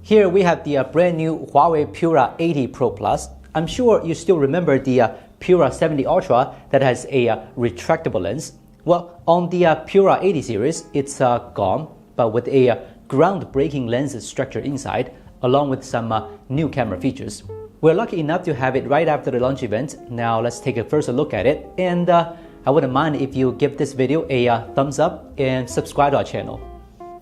Here we have the brand new Huawei Pura 80 Pro Plus. I'm sure you still remember the Pura 70 Ultra that has a retractable lens. Well, on the Pura 80 series, it's gone, but with a groundbreaking lens structure inside, along with some new camera features. We're lucky enough to have it right after the launch event. Now let's take a first look at it, and I wouldn't mind if you give this video a thumbs up and subscribe to our channel.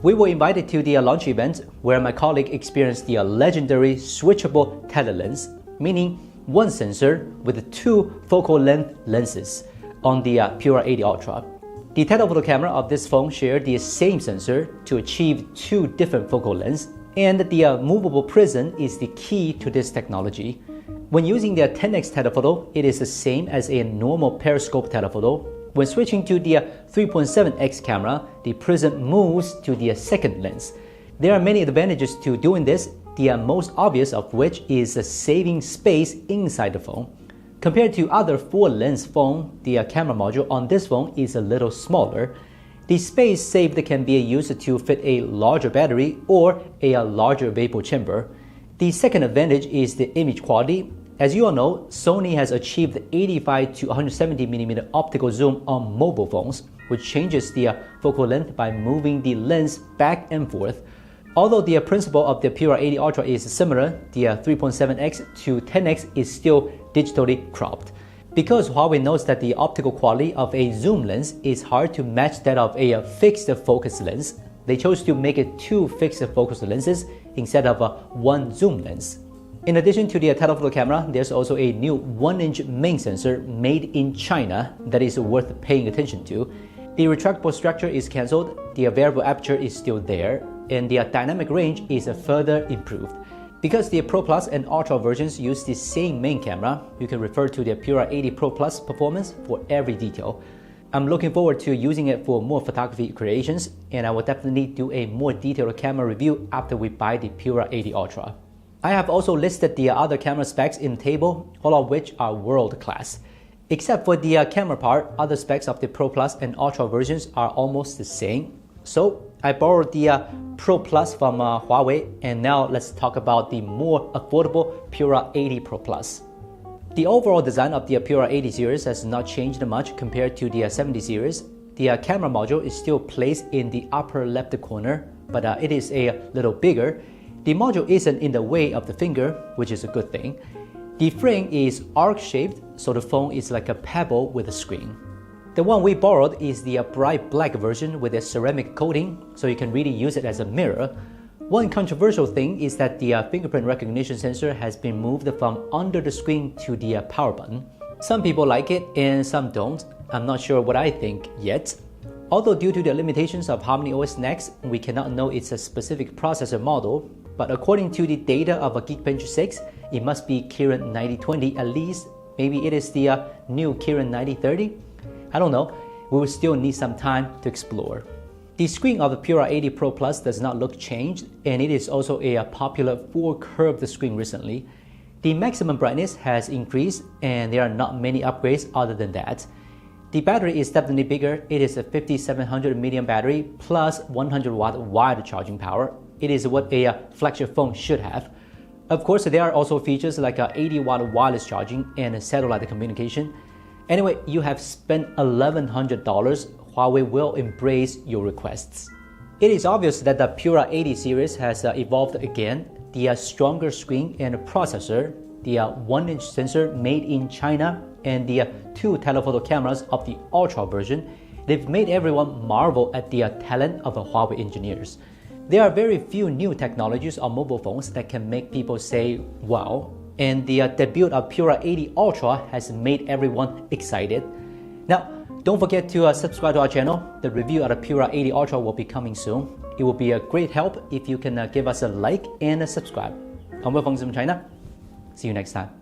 We were invited to the launch event where my colleague experienced the legendary switchable tele-lens, meaning one sensor with two focal length lenses on the Pura 80 Ultra. The telephoto camera of this phone shared the same sensor to achieve two different focal lengths, and the movable prism is the key to this technology. When using the 10x telephoto, it is the same as a normal periscope telephoto. When switching to the 3.7x camera, the prism moves to the second lens. There are many advantages to doing this, the most obvious of which is saving space inside the phone. Compared to other full-lens phone, the camera module on this phone is a little smaller. The space saved can be used to fit a larger battery or a larger vapor chamber. The second advantage is the image quality. As you all know, Sony has achieved 85 to 170mm optical zoom on mobile phones, which changes the focal length by moving the lens back and forth. Although the principle of the Pura 80 Ultra is similar, the 3.7x to 10x is still digitally cropped. Because Huawei knows that the optical quality of a zoom lens is hard to match that of a fixed focus lens, they chose to make it two fixed focus lenses instead of one zoom lens. In addition to the telephoto camera, there's also a new 1-inch main sensor made in China that is worth paying attention to. The retractable structure is cancelled, the variable aperture is still there, and the dynamic range is further improved. Because the Pro Plus and Ultra versions use the same main camera, you can refer to the Pura 80 Pro Plus performance for every detail. I'm looking forward to using it for more photography creations, and I will definitely do a more detailed camera review after we buy the Pura 80 Ultra. I have also listed the other camera specs in the table, all of which are world class. Except for the camera part, other specs of the Pro Plus and Ultra versions are almost the same. So I borrowed the Pro Plus from Huawei, and now let's talk about the more affordable Pura 80 Pro Plus. The overall design of the Pura 80 series has not changed much compared to the 70 series. The camera module is still placed in the upper left corner, but it is a little bigger. The module isn't in the way of the finger, which is a good thing. The frame is arc-shaped, so the phone is like a pebble with a screen. The one we borrowed is the bright black version with a ceramic coating, so you can really use it as a mirror. One controversial thing is that the fingerprint recognition sensor has been moved from under the screen to the power button. Some people like it and some don't. I'm not sure what I think yet. Although due to the limitations of HarmonyOS Next, we cannot know it's a specific processor model, but according to the data of a Geekbench 6, it must be Kirin 9020 at least. Maybe it is the new Kirin 9030? I don't know. We will still need some time to explore. The screen of the Pura 80 Pro Plus does not look changed, and it is also a popular full curved screen recently. The maximum brightness has increased, and there are not many upgrades other than that. The battery is definitely bigger. It is a 5700 mAh battery plus 100 watt wired charging power. It is what a flagship phone should have. Of course, there are also features like 80 watt wireless charging and satellite communication. Anyway, you have spent $1,100. Huawei will embrace your requests. It is obvious that the Pura 80 series has evolved again. The stronger screen and processor, the 1-inch sensor made in China, and the two telephoto cameras of the Ultra version, they've made everyone marvel at the talent of the Huawei engineers. There are very few new technologies on mobile phones that can make people say, wow, and the debut of Pura 80 Ultra has made everyone excited. Now, don't forget to subscribe to our channel. The review of the Pura 80 Ultra will be coming soon. It will be a great help if you can give us a like and a subscribe. I'm Will from Gizmochina. See you next time.